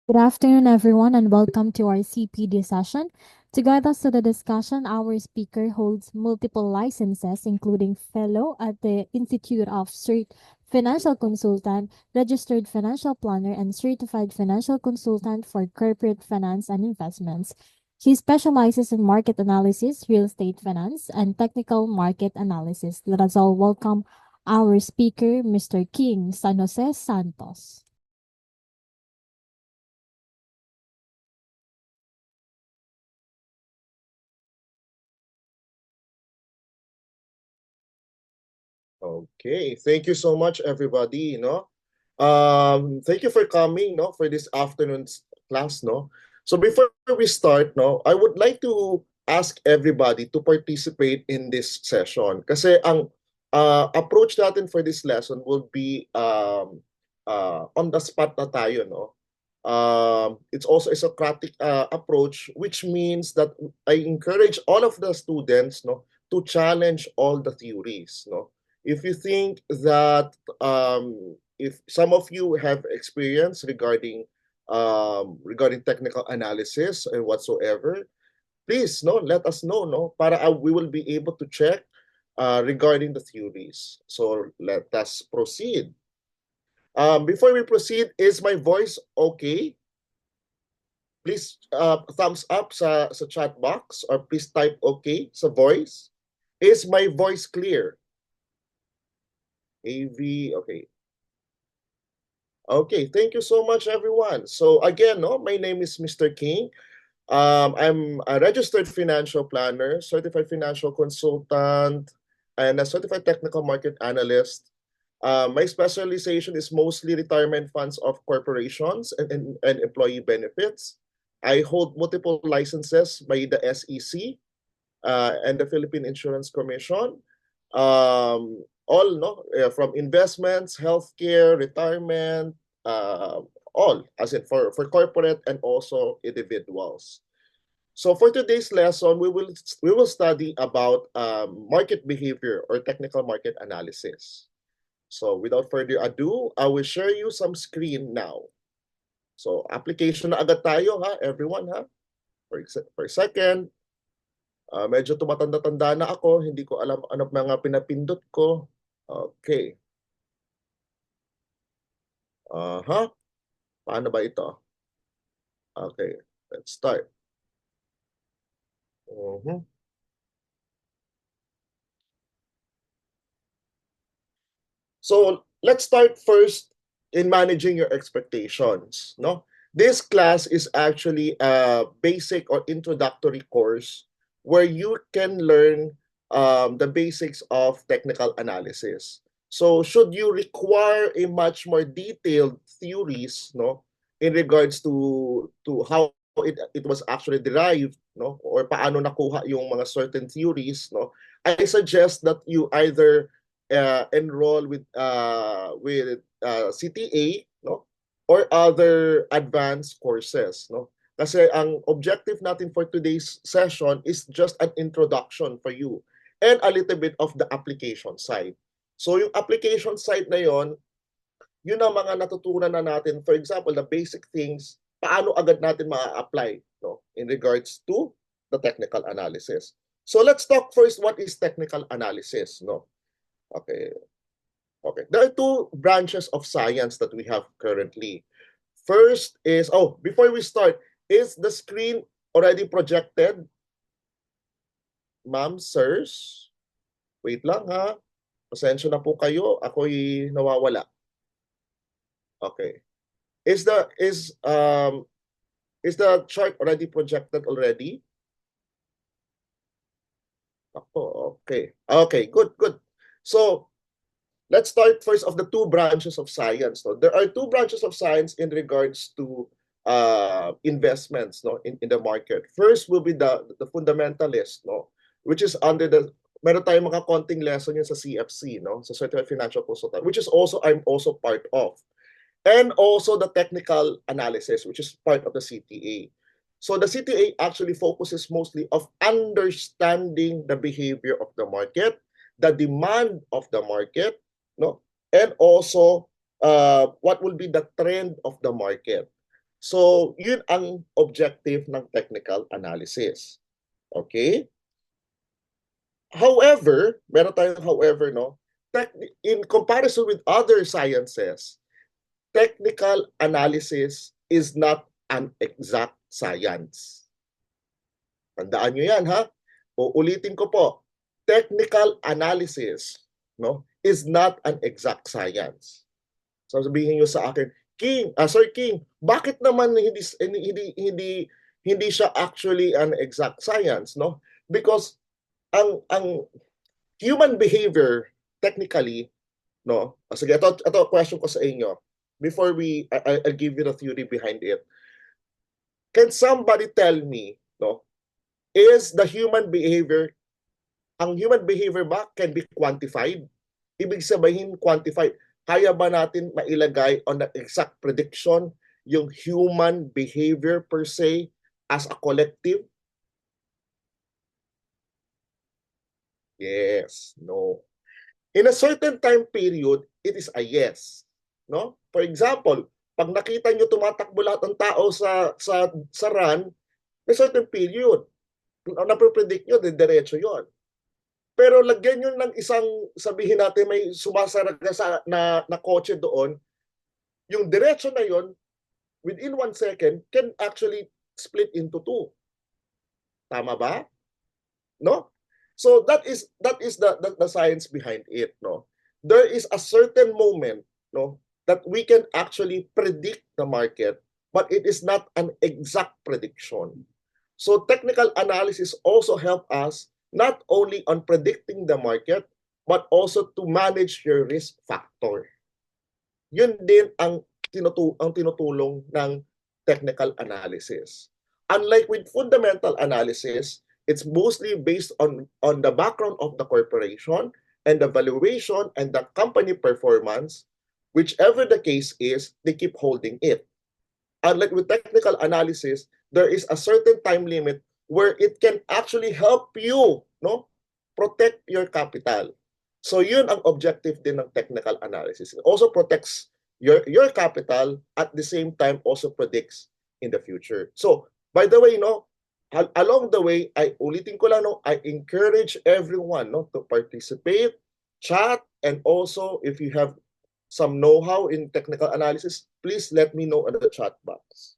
Good afternoon, everyone, and welcome to our CPD session. To guide us to the discussion, our speaker holds multiple licenses, including fellow at the Institute of Financial Consultant, registered financial planner, and certified financial consultant for corporate finance and investments. He specializes in market analysis, real estate finance, and technical market analysis. Let us all welcome our speaker, Mr. King San Jose Santos. Okay, thank you so much, everybody. Thank you for coming, for this afternoon's class. So before we start, I would like to ask everybody to participate in this session. Kasi ang approach natin for this lesson will be on the spot na tayo, no. It's also a Socratic approach, which means that I encourage all of the students, to challenge all the theories, no. If you think that if some of you have experience regarding technical analysis and whatsoever, please let us know, para we will be able to check regarding the theories. So let us proceed. Before we proceed, is my voice okay? Please thumbs up sa chat box, or please type okay sa voice. Is my voice clear? AV, okay. Okay, thank you so much, everyone. So again, my name is Mr. King. I'm a registered financial planner, certified financial consultant, and a certified technical market analyst. My specialization is mostly retirement funds of corporations and employee benefits. I hold multiple licenses by the SEC and the Philippine Insurance Commission. All, from investments, healthcare, retirement, uh, all, as in for corporate and also individuals. So for today's lesson, we will study about market behavior or technical market analysis. So without further ado, I will share you some screen now. So application na agad tayo, ha, everyone, ha. For a second, medyo tumatanda-tanda na ako, hindi ko alam ano mga pinapindot ko. Okay. Aha. Paano ba ito? Okay, let's start. Mhm. So let's start first in managing your expectations. No, this class is actually a basic or introductory course where you can learn the basics of technical analysis. So should you require a much more detailed theories, in regards to how it was actually derived, or paano nakuha yung mga certain theories, I suggest that you either enroll with CTA, or other advanced courses, kasi ang objective natin for today's session is just an introduction for you and a little bit of the application side. So yung application side na yun ang mga natutunan na natin. For example, the basic things, paano agad natin ma-apply, in regards to the technical analysis. So let's talk first what is technical analysis, Okay. Okay. There are two branches of science that we have currently. First is, before we start, is the screen already projected? Ma'am, sirs? Wait lang, ha. Pasensya na po kayo. Ako'y nawawala. Okay. Is the chart already projected already? Okay. Okay, good, good. So, let's start first of the two branches of science. There are two branches of science in regards to investments, in the market. First will be the fundamentalist, which is under the meron tayong mga konting lesson yun sa CFC, sa Certified Financial Consultant, which is also I'm also part of. And also the technical analysis, which is part of the CTA. So the CTA actually focuses mostly of understanding the behavior of the market, the demand of the market, and also what will be the trend of the market. So, yun ang objective ng technical analysis. Okay? However, meron tayong however, no? In comparison with other sciences, technical analysis is not an exact science. Tandaan nyo yan, ha? Uulitin ko po. Technical analysis, no, is not an exact science. So sabihin nyo sa akin, Sir King, bakit naman hindi siya actually an exact science, no? Because ang human behavior technically, no? Sige, ito question ko sa inyo. Before I'll give you the theory behind it. Can somebody tell me, no? Is the human behavior, ang human behavior ba can be quantified? Ibig sabihin quantified. Kaya ba natin mailagay on the exact prediction yung human behavior per se as a collective? Yes, no. In a certain time period, it is a yes. No? For example, pag nakita nyo tumatakbo lahat ng tao sa run, may certain period. Napopredict nyo, diretso yon. Pero lagyan nyo ng isang, sabihin natin may sumasaraga na kotse doon, yung diretso na yon within 1 second can actually split into 2. Tama ba? No? So that is the science behind it, no? There is a certain moment, no, that we can actually predict the market, but it is not an exact prediction. So technical analysis also help us not only on predicting the market, but also to manage your risk factor. Yun din ang tinutulong ng technical analysis. Unlike with fundamental analysis, it's mostly based on the background of the corporation and the valuation and the company performance. Whichever the case is, they keep holding it. Unlike with technical analysis, there is a certain time limit where it can actually help you, no, protect your capital. So yun ang objective din ng technical analysis. It also protects your capital, at the same time also predicts in the future. So by the way, no, along the way, ulitin ko lang, no, I encourage everyone, no, to participate, chat, and also if you have some know-how in technical analysis, please let me know in the chat box.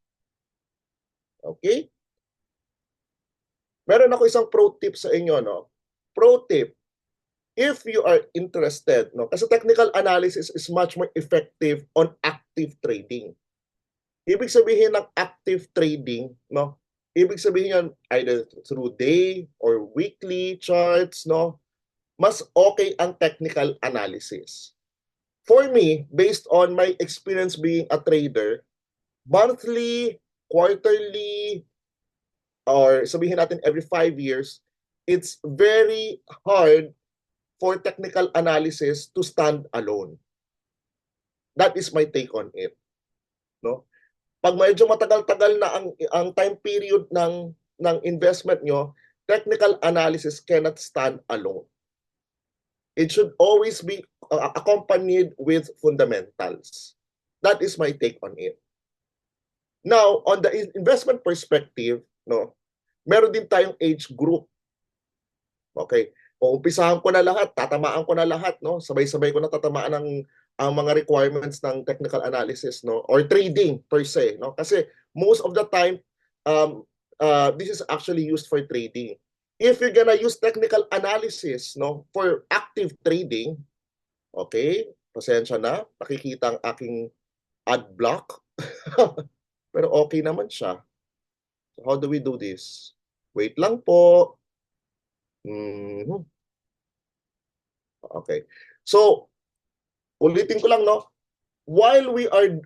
Okay? Meron ako isang pro tip sa inyo, no? Pro tip, if you are interested, no? Kasi technical analysis is much more effective on active trading. Ibig sabihin ng active trading, no? Ibig sabihin yan either through day or weekly charts, no? Mas okay ang technical analysis. For me, based on my experience being a trader, monthly, quarterly, or sabihin natin every 5 years, it's very hard for technical analysis to stand alone. That is my take on it. No? Pag medyo matagal-tagal na ang time period ng investment nyo, technical analysis cannot stand alone. It should always be accompanied with fundamentals. That is my take on it. Now, on the investment perspective, no, meron din tayong age group. Okay. Uumpisahan ko na lahat, tatamaan ko na lahat, no? Sabay-sabay ko na tatamaan ang mga requirements ng technical analysis, no, or trading per se, no? Kasi most of the time this is actually used for trading. If you're gonna use technical analysis, no, for active trading, okay, pasensya na, nakikita ang aking ad block. Pero okay naman siya. So how do we do this? Wait lang po. Okay. So, ulitin ko lang, no? While we are,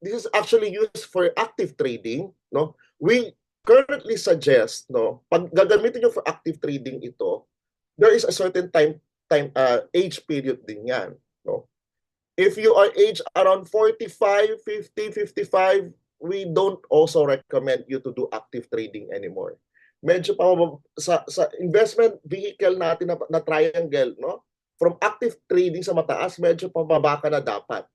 this is actually used for active trading, no? We currently suggest, no, pag gagamitin nyo for active trading ito, there is a certain age period din yan, no? If you are age around 45, 50, 55, we don't also recommend you to do active trading anymore. Medyo pa sa investment vehicle natin na triangle, no? From active trading sa mataas, medyo pababa ka na dapat,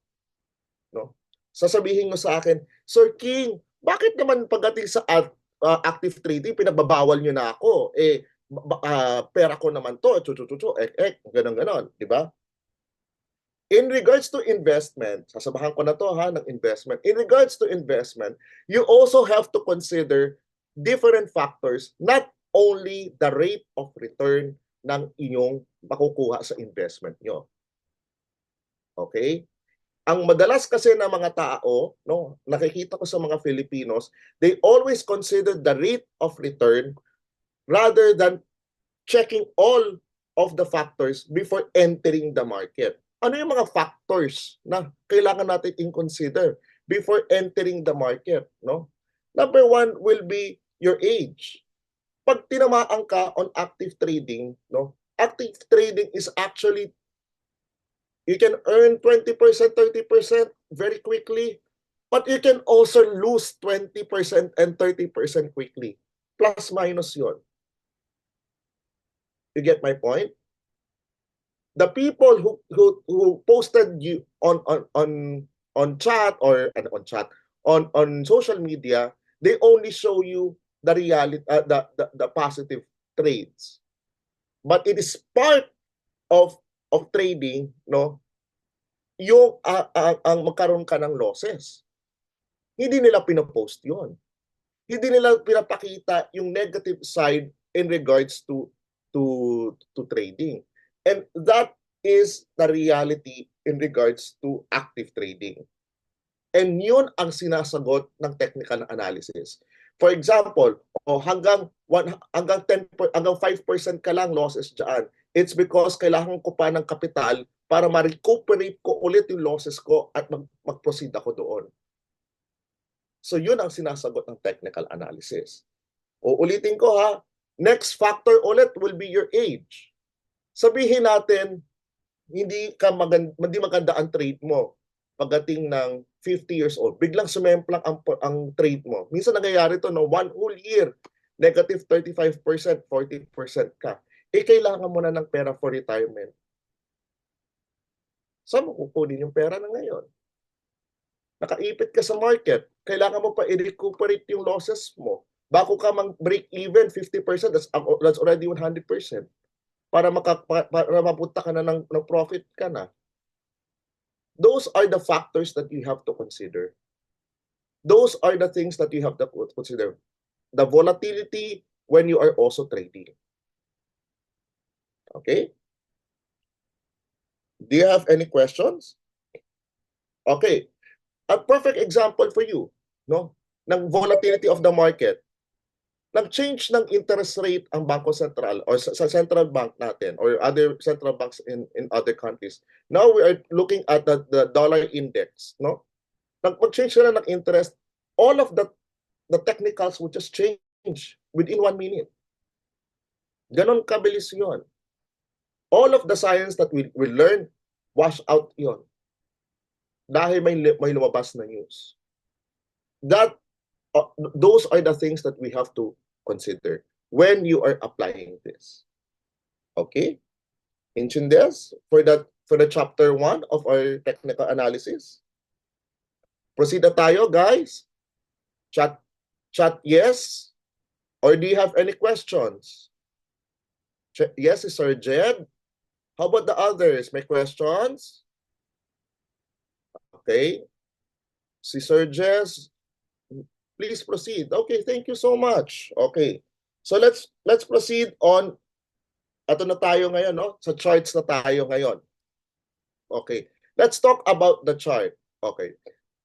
no? sasabihin mo sa akin, Sir King, bakit naman pagdating sa active trading, pinagbabawal nyo na ako? Pera ko naman to, ganon, di ba? In regards to investment, sasabahan ko na to ha, ng investment. In regards to investment, you also have to consider different factors, not only the rate of return ng inyong makukuha sa investment nyo. Okay? Ang madalas kasi ng mga tao, no, nakikita ko sa mga Filipinos, they always consider the rate of return rather than checking all of the factors before entering the market. Ano yung mga factors na kailangan natin i-consider before entering the market, no? Number one will be your age. Pag tinamaan ka on active trading, no? Active trading is actually, you can earn 20%, 30% very quickly, but you can also lose 20% and 30% quickly. Plus minus yon. You get my point? The people who posted you on chat or on social media, they only show you the reality, the positive trades. But it is part of trading, no, yung ang magkaroon ka ng losses. Hindi nila pinopost yon. Hindi nila pinapakita yung negative side in regards to trading. And that is the reality in regards to active trading. And yun ang sinasagot ng technical analysis. For example, hanggang 5% ka lang losses diyan. It's because kailangan ko pa ng kapital para ma-recuperate ko ulit yung losses ko at mag-proceed ako doon. So yun ang sinasagot ng technical analysis. Uulitin ko ha, next factor ulit will be your age. Sabihin natin, hindi maganda ang trade mo pagdating ng 50 years old. Biglang sumemplang ang trade mo. Minsan nangyayari to, no, one whole year, negative 35%, 40% ka. Kailangan mo na ng pera for retirement. Saan mo kukunin yung pera na ngayon? Nakaipit ka sa market, kailangan mo pa i-recuperate yung losses mo. Bago ka mag-break even 50%, that's already 100%. Para mapunta ka na ng profit ka na. Those are the factors that you have to consider. Those are the things that you have to consider. The volatility when you are also trading. Okay? Do you have any questions? Okay. A perfect example for you, no, ng volatility of the market. Nag-change ng interest rate ang Bangko Sentral or sa central bank natin or other central banks in other countries. Now we are looking at the dollar index, no? Nag-change sila ng interest, all of the technicals would just change within 1 minute. Ganon kabilis yon. All of the science that we learn, wash out yon. Dahil may lumabas na news. Those are the things that we have to consider when you are applying this. Okay? Intindias for the chapter 1 of our technical analysis. Proceed na tayo, guys. Chat yes. Or do you have any questions? Yes, Sir Jed. How about the others? May questions? Okay. Si Sir Jess, please proceed. Okay, thank you so much. Okay. So let's proceed on, ato na tayo ngayon, no? Sa charts na tayo ngayon. Okay. Let's talk about the chart. Okay.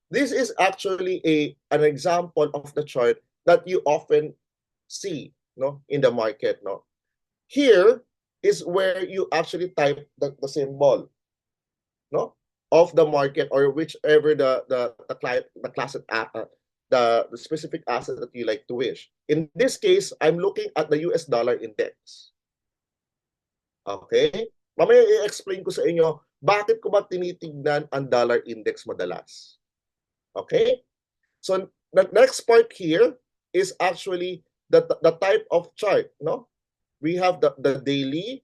This is actually an example of the chart that you often see, no, in the market, no. Here is where you actually type the symbol, no, of the market or whichever the specific asset that you like to wish. In this case, I'm looking at the US dollar index. Okay? Mamaya i-explain ko sa inyo bakit ko ba tinitignan ang dollar index madalas. Okay? So the next part here is actually the type of chart, no? We have the daily.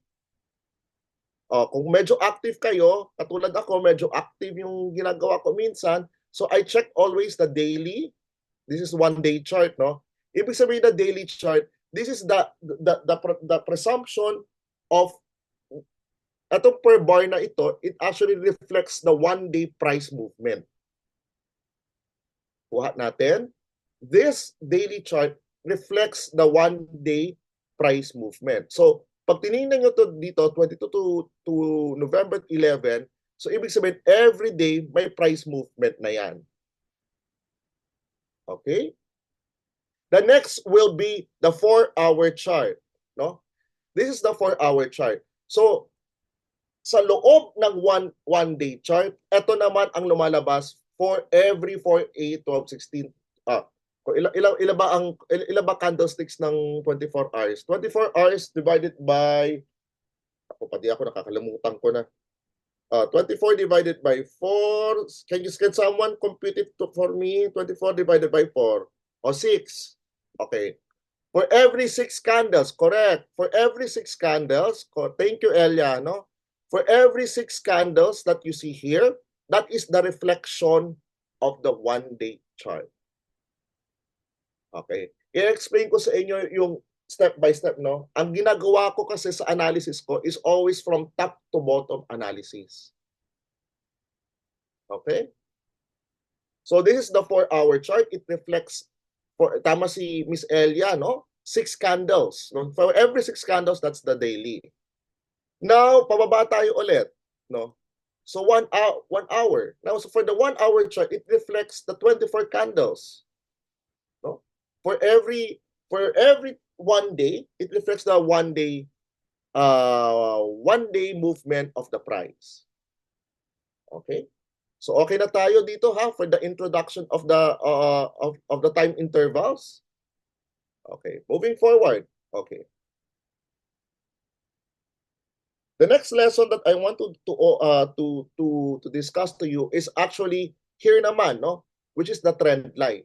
Kung medyo active kayo, katulad ako, medyo active yung ginagawa ko minsan, So I check always the daily. This is 1-day chart, no? Ibig sabihin the daily chart, this is the presumption of itong per bar na ito, it actually reflects the 1-day price movement. Kuha natin. This daily chart reflects the 1-day price movement. So, pag tinignan nyo to dito, 22 to November 11, so ibig sabihin, every day may price movement na yan. Okay? The next will be the 4-hour chart. No? This is the 4-hour chart. So, sa loob ng one-day chart, ito naman ang lumalabas for every 4, 8, 12, 16. Ilan ba candlesticks ng 24 hours? 24 hours divided by, pati ako nakakalimutan ko na. 24 divided by 4. Can someone compute it for me? 24 divided by 4. O 6. Okay. For every 6 candles, correct. For every 6 candles, thank you, Elia, no? For every 6 candles that you see here, that is the reflection of the 1-day chart. Okay. I-explain ko sa inyo yung step by step, no? Ang ginagawa ko kasi sa analysis ko is always from top to bottom analysis. Okay? So this is the 4-hour chart. It reflects, tama si Miss Elia, no? 6 candles. No? For every 6 candles, that's the daily. Now, pababa tayo ulit, no? So 1 hour. Now, so for the 1-hour chart, it reflects the 24 candles. No? For every 1 day, it reflects the 1-day movement of the price. Okay? So okay na tayo dito ha for the introduction of the time intervals. Okay, moving forward. Okay. The next lesson that I want to discuss to you is actually here naman, no, which is the trend line.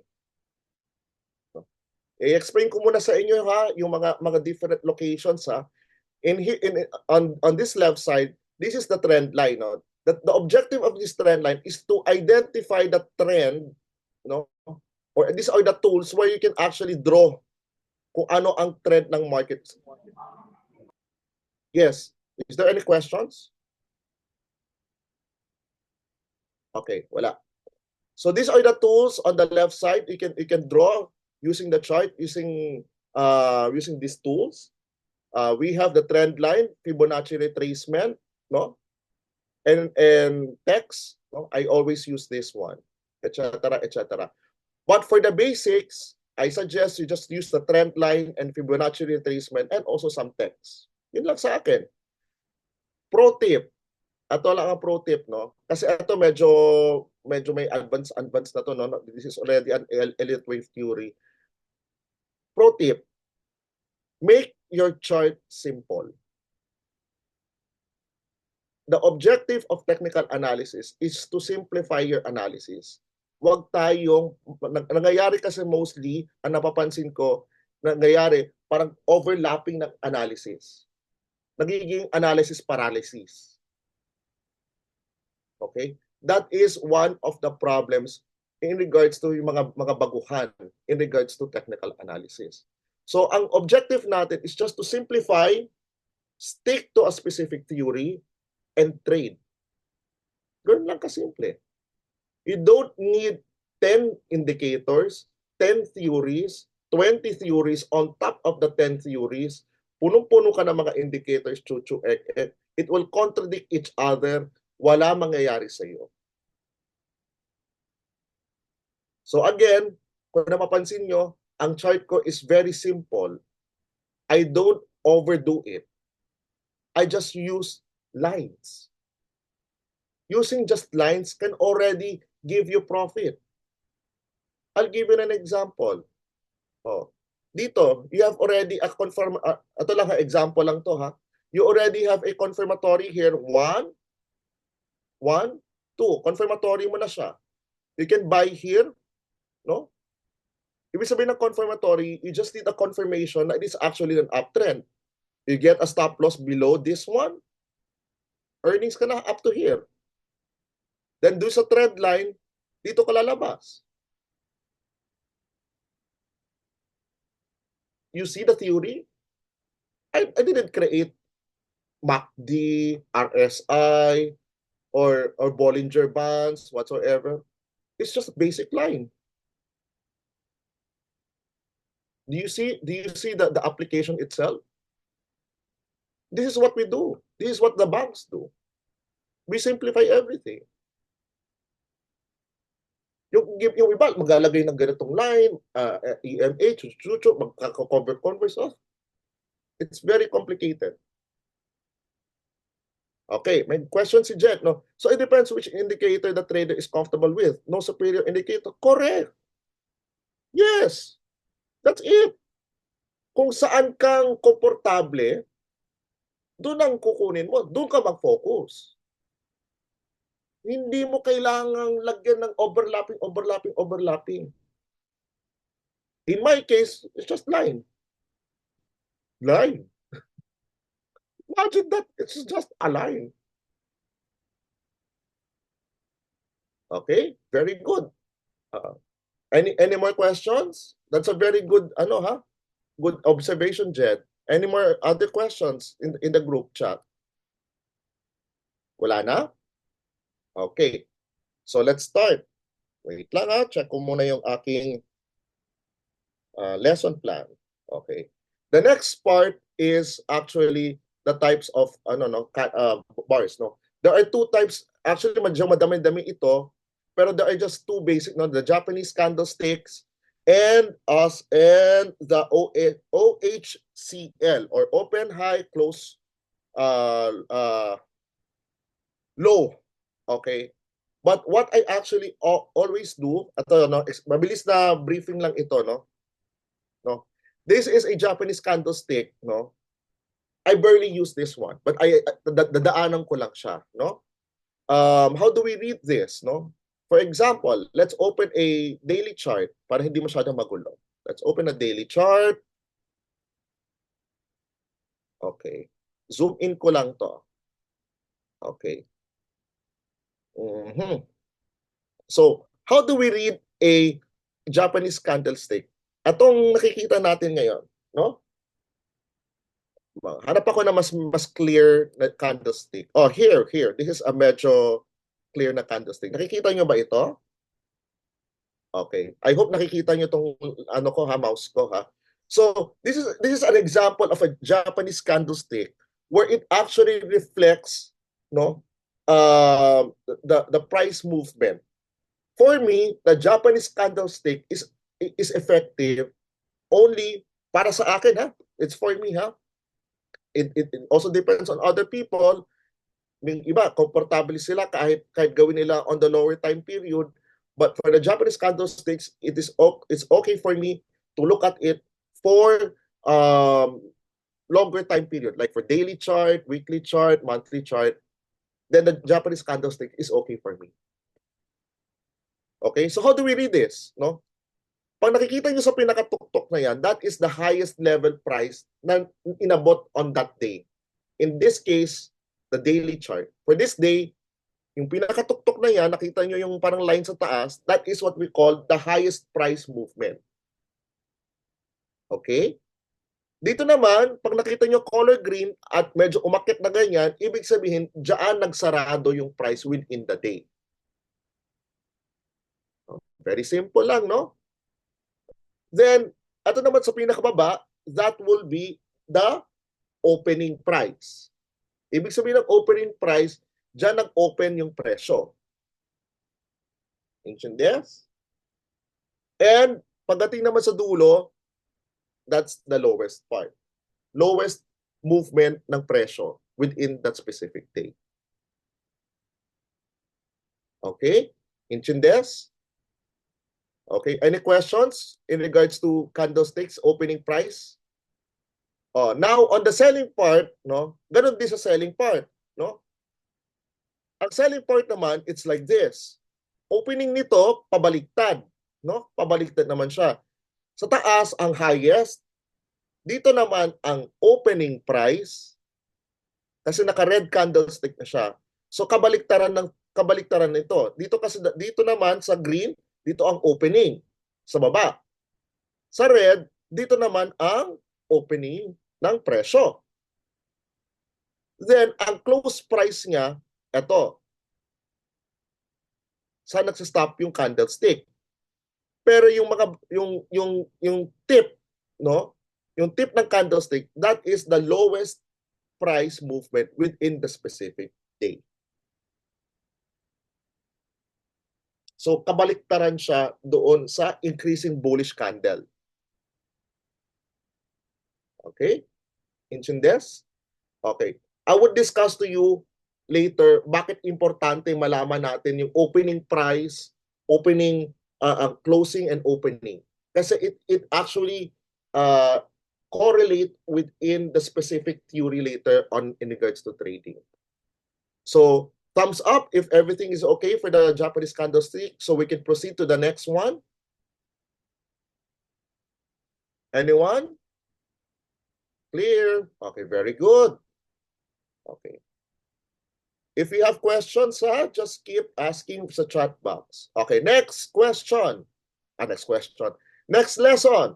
I-explain ko muna sa inyo ha yung mga different locations ha. On this left side, this is the trend line, no. The objective of this trend line is to identify the trend, no, or these are the tools where you can actually draw kung ano ang trend ng market. Yes. Is there any questions? Okay, wala. So these are the tools on the left side. You can draw using the chart, using these tools. We have the trend line, Fibonacci retracement, no? And text, no? I always use this one, etc., etc. But for the basics, I suggest you just use the trend line and Fibonacci retracement and also some text. Yun lang sa akin. Pro tip. Ito lang ang pro tip, no? Kasi ito medyo may advance na to, no? This is already an Elliott wave theory. Pro tip. Make your chart simple. The objective of technical analysis is to simplify your analysis. Huwag tayong, nangyayari kasi mostly, ang napapansin ko, nangyayari parang overlapping ng analysis. Nagiging analysis paralysis. Okay? That is one of the problems in regards to yung mga baguhan in regards to technical analysis. So, ang objective natin is just to simplify, stick to a specific theory, and trade. Ganun lang kasimple. You don't need 10 indicators, 10 theories, 20 theories on top of the 10 theories. Punong-puno ka ng mga indicators, chuchu, it will contradict each other. Wala mangyayari sa iyo. So again, kung napapansin nyo, ang chart ko is very simple. I don't overdo it. I just use lines. Using just lines can already give you profit. I'll give you an example. Oh, dito, you have already a ito lang ha, example lang to ha. You already have a confirmatory here. 1, 2. Confirmatory mo na siya. You can buy here, no? Ibig sabihin ng confirmatory, you just need a confirmation that it is actually an uptrend. You get a stop loss below this one. Earnings ka na up to here. Then do sa trend line, dito ka lalabas. You see the theory? I didn't create MACD, RSI, or Bollinger Bands, whatsoever. It's just a basic line. Do you see the application itself? This is what we do. This is what the banks do. We simplify everything. Yung iba, maglalagay ng ganitong line, EMA, chuchu, magkaka-convert stuff. It's very complicated. Okay, may question si Jet, no? So it depends which indicator the trader is comfortable with. No superior indicator. Correct. Yes. That's it. Kung saan kang komportable, doon ang kukunin mo. Doon ka mag-focus. Hindi mo kailangang lagyan ng overlapping. In my case, it's just line. Line. Imagine that. It's just a line. Okay? Very good. Any more questions? That's a very good, good observation, Jed. Any more other questions in the group chat? Wala na? Okay. So let's start. Wait lang check ko muna yung aking lesson plan. Okay. The next part is actually the types of bars, no. There are two types. Actually, medyo madami-dami ito, pero there are just two basic, no, the Japanese candlesticks and the OHCL, or open, high, close, low. Okay. But what I actually always do, mabilis na briefing lang ito, no. This is a Japanese candlestick, no. I barely use this one, but dadaanan ko lang siya, no. How do we read this, no? For example, let's open a daily chart para hindi masyadong magulo. Let's open a daily chart. Okay. Zoom in ko lang to. Okay. So, how do we read a Japanese candlestick? Atong nakikita natin ngayon, no? Hanap ako na mas clear na candlestick. Oh, here. This is a medyo clear na candlestick. Nakikita nyo ba ito? Okay. I hope nakikita nyo tong mouse ko, ha. So, this is an example of a Japanese candlestick where it actually reflects, no, the price movement. For me, the Japanese candlestick is effective only para sa akin, ha. It's for me, ha. It also depends on other people. Yung iba, comfortable sila kahit gawin nila on the lower time period. But for the Japanese candlesticks, it's okay for me to look at it for longer time period, like for daily chart, weekly chart, monthly chart. Then the Japanese candlestick is okay for me. Okay, so how do we read this? No? Pag nakikita nyo sa pinakatuktok na yan, that is the highest level price na inabot on that day. In this case, the daily chart. For this day, yung pinakatuktok na yan, nakita nyo yung parang line sa taas, that is what we call the highest price movement. Okay? Dito naman, pag nakita nyo color green at medyo umakit na ganyan, ibig sabihin, diyan nagsarado yung price within the day. Very simple lang, no? Then, ito naman sa pinakababa, that will be the opening price. Ibig sabihin ng opening price, dyan nag-open yung presyo. Intindihan? And pagdating naman sa dulo, that's the lowest part. Lowest movement ng presyo within that specific day. Okay? Intindihan? Okay, any questions in regards to candlesticks opening price? Now on the selling part, no? Ganun din sa selling part, no? Ang selling part naman, it's like this. Opening nito pabaliktad, no? Pabaliktad naman siya. Sa taas ang highest, dito naman ang opening price kasi naka-red candlestick na siya. So kabaliktaran ng kabaliktaran nito. Dito kasi dito naman sa green, dito ang opening sa baba. Sa red, dito naman ang opening ng presyo. Then ang close price niya, ito. Saan nagsa-stop yung candlestick? Pero yung mga yung tip, no? Yung tip ng candlestick, that is the lowest price movement within the specific day. So kabaliktaran siya doon sa increasing bullish candle. Okay? Intindes? Okay. I would discuss to you later bakit importante malaman natin yung opening price, opening, closing and opening. Kasi it actually correlate within the specific theory later on in regards to trading. So thumbs up if everything is okay for the Japanese candlestick, so we can proceed to the next one. Anyone? Clear? Okay, very good. Okay. If you have questions, just keep asking sa chat box. Okay, next question. Next question. Next lesson.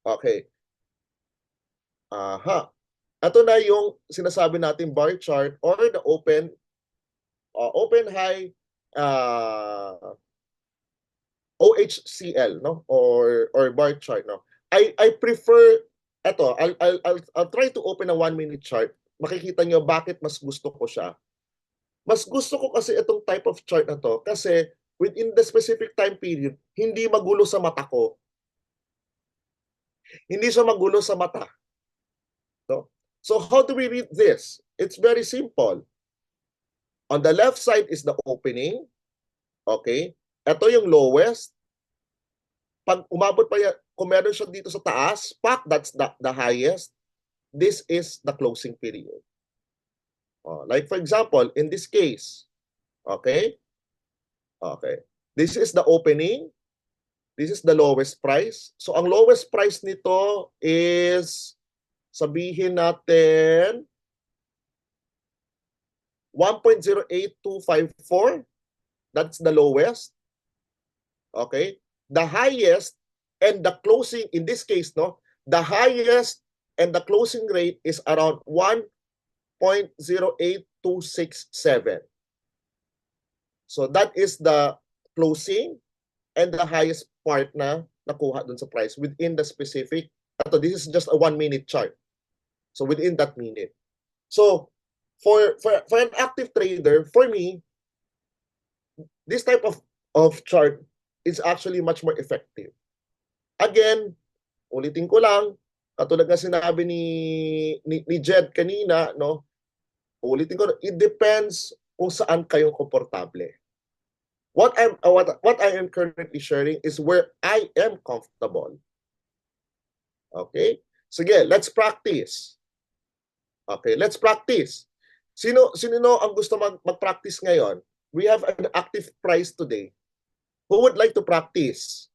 Okay. Aha. Ito na yung sinasabi natin bar chart or the open high OHCL, no? Or bar chart, no? I prefer ito. I'll try to open a 1-minute chart. Makikita nyo bakit mas gusto ko siya. Mas gusto ko kasi itong type of chart na to kasi within the specific time period, hindi magulo sa mata ko. Hindi siya magulo sa mata. No? So how do we read this? It's very simple. On the left side is the opening. Okay? Ito yung lowest. Pag umabot pa yan, kung meron siya dito sa taas, that's the highest. This is the closing period. Like for example, in this case, okay? Okay. This is the opening. This is the lowest price. So ang lowest price nito is, sabihin natin, 1.08254. That's the lowest. Okay? The highest and the closing, in this case, no, the highest and the closing rate is around 1.08267. So that is the closing and the highest part na nakuha dun sa price within the specific. This is just a 1-minute chart. So within that minute. So for an active trader, for me, this type of chart is actually much more effective. Again, ulitin ko lang, katulad nga sinabi ni Jed kanina, no? Ulitin ko, it depends kung saan kayo komportable. What I am currently sharing is where I am comfortable. Okay? Sige, let's practice. Okay, let's practice. Sino ang gusto mag-practice ngayon? We have an active price today. Who would like to practice?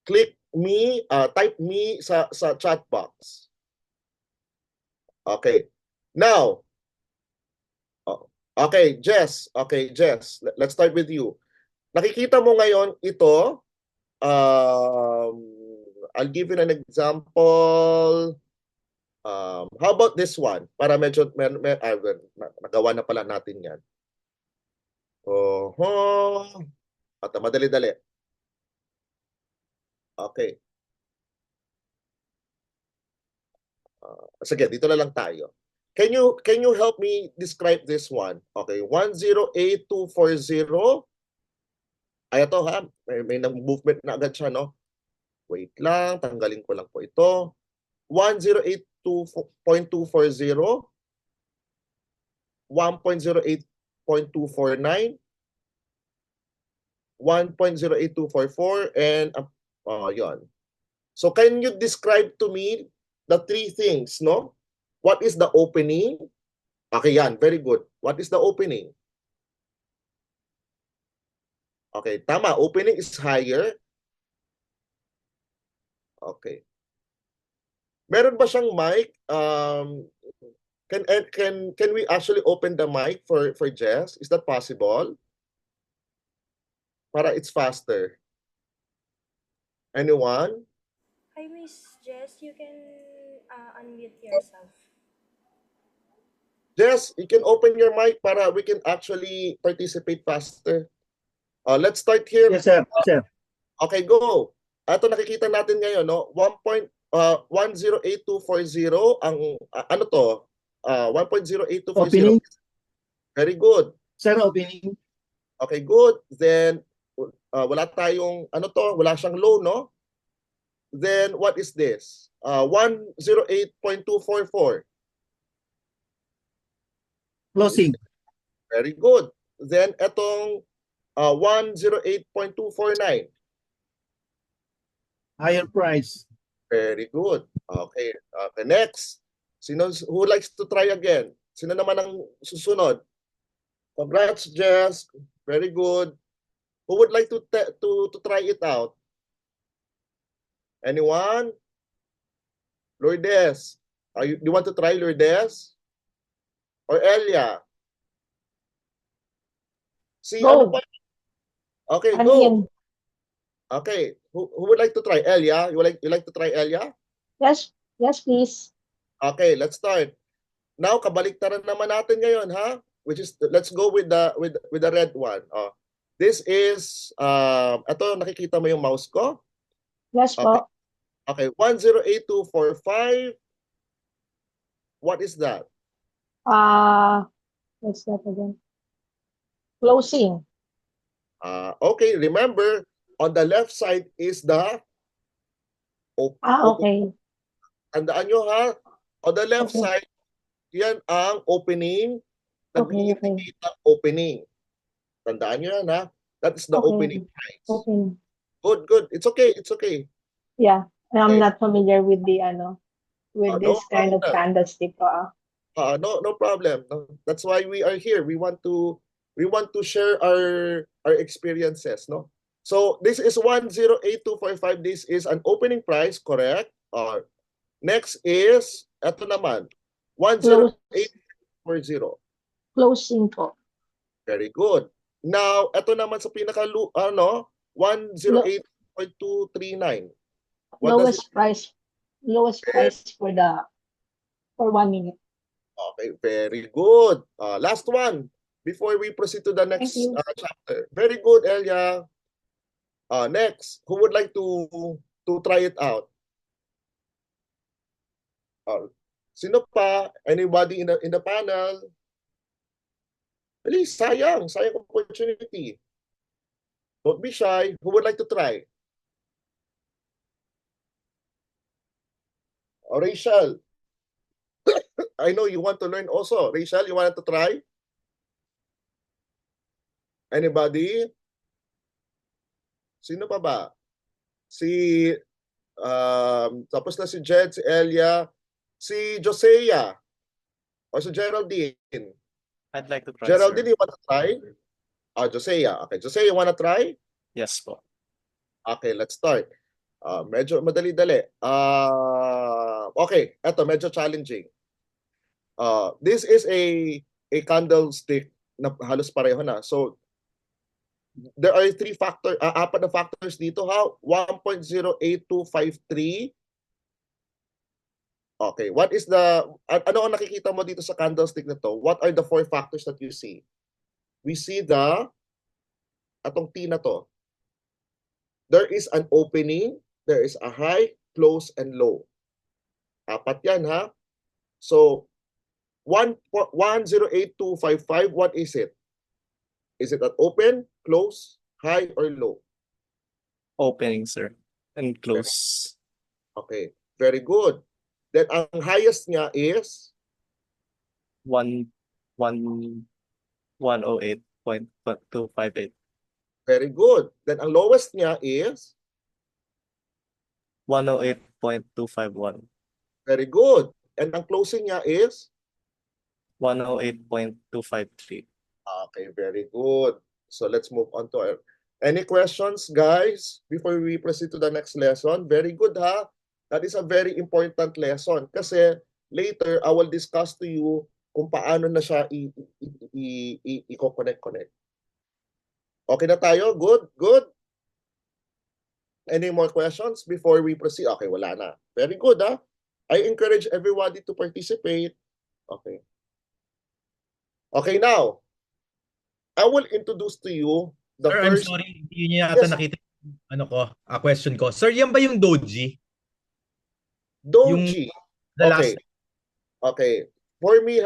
Click me, type me sa chat box. Okay. Now, okay, Jess. Okay, Jess. Let's start with you. Nakikita mo ngayon ito. I'll give you an example. How about this one? Para medyo nagawa na pala natin yan. At madali-dali. Okay. Sige, dito na lang tayo. Can you help me describe this one? Okay, 108240. Ay, ito ha. May movement na agad siya, no? Wait lang, tanggalin ko lang po ito. 1082.240, 1.08.249, 1.08244, and yon. So can you describe to me the three things, no? What is the opening? Okay, yan. Very good. What is the opening? Okay, tama. Opening is higher. Okay. Meron ba siyang mic? Can we actually open the mic for Jess? Is that possible? Para it's faster. Anyone? Hi, Miss Jess. You can unmute yourself. Jess, you can open your mic para we can actually participate faster. Let's start here. Yes, sir. Sir. Okay, go. Ito nakikita natin ngayon, no? 1.108240 ang ano to? 1.08240. Opening. Very good. Sir, opening. Okay, good. Then wala tayong ano to, wala siyang low, no? Then what is this? 108.244. Closing. Very good. Then etong 108.249. Higher price. Very good. Okay. Okay, next. Who likes to try again? Sino naman ang susunod? Congrats, Jess. Very good. Who would like to try it out? Anyone? Lourdes. You want to try, Lourdes? Or Elia? Si Go. ano pa? Okay, Ano go. yan? Okay. Who would like to try? Elia? You like to try Elia? Yes, yes, please. Okay, let's start. Now, kabaliktaran naman natin ngayon, ha? Which is, let's go with the red one. This is, ito, nakikita mo yung mouse ko? Yes po. Okay, 108245. What is that? What's that again? Closing. Okay, remember, on the left side is the Okay. Tandaan nyo, ha? On the left Okay. side, yan ang opening. Okay, Nag-indicate ang opening. Tandaan nyo yan, ha? That is the Okay. opening price. Open. Good, good. It's okay, it's okay. Yeah, I'm Okay. not familiar with the with No this kind of problem. candlestick. No problem. That's why we are here. We want to share our experiences, no? So this is 108245. This is an opening price, correct? Next is eto naman 10840. Closing po. Very good. Now, eto naman sa pinaka 108.239. Lowest price for 1 minute. Okay, very good. Last one before we proceed to the next Thank you. chapter. Very good, Elia. Next, who would like to try it out? Sino pa? Anybody in the panel? Really, sayang opportunity. Don't be shy. Who would like to try? Rachel. I know you want to learn also. Rachel, you want to try? Anybody? Sino pa ba? Tapos na si Jed, si Elia, si Josea, o si Geraldine. I'd like to try, Geraldine, sir. you want to try? Josea. Okay, Josea, you want to try? Yes po. Okay, let's start. Medyo madali-dali. Okay, eto, medyo challenging. This is a candlestick na halos pareho na. So, there are apat na factors dito, ha? 1.08253. Okay, what is ano ang nakikita mo dito sa candlestick na to? What are the 4 factors that you see? We see atong T na to. There is an opening, there is a high, close, and low. Apat yan, ha? So, 108255, what is it? Is it an open, close, high, or low? Opening, sir. And close. Okay, very good. Then ang highest niya is 108.258. very good. Then ang lowest niya is 108.251. very good. And ang closing niya is 108.253. okay, very good. So let's move on to any questions, guys, before we proceed to the next lesson? Very good, ha? That is a very important lesson kasi later, I will discuss to you kung paano na siya i-connect. Okay na tayo? Good? Good? Any more questions before we proceed? Okay, wala na. Very good, ha? I encourage everybody to participate. Okay. Okay, now, I will introduce to you the Sir, I'm first... sorry, hindi niyo yata Yes. nakita yung question ko. Sir, yan ba yung Doji? Doji. The Okay. last Okay. For me,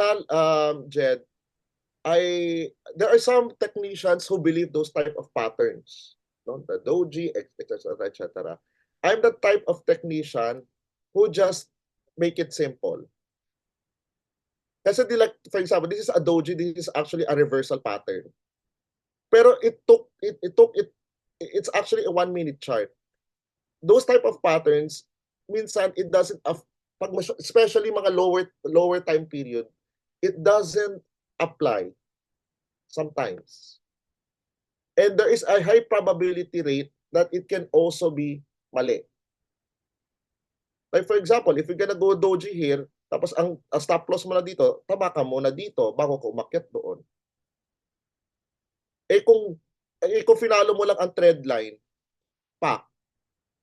Jed, there are some technicians who believe those type of patterns. No? The Doji, etc., etc. I'm the type of technician who just make it simple. Kasi like, for example, this is a Doji, this is actually a reversal pattern. Pero it's actually a 1-minute chart. Those type of patterns, minsan it doesn't, especially mga lower time period, it doesn't apply sometimes. And there is a high probability rate that it can also be mali. Like for example, if you're gonna go Doji here, tapos ang stop loss mo na dito, tama ka muna dito bago ka umakyat doon. Kung finalo mo lang ang trend line,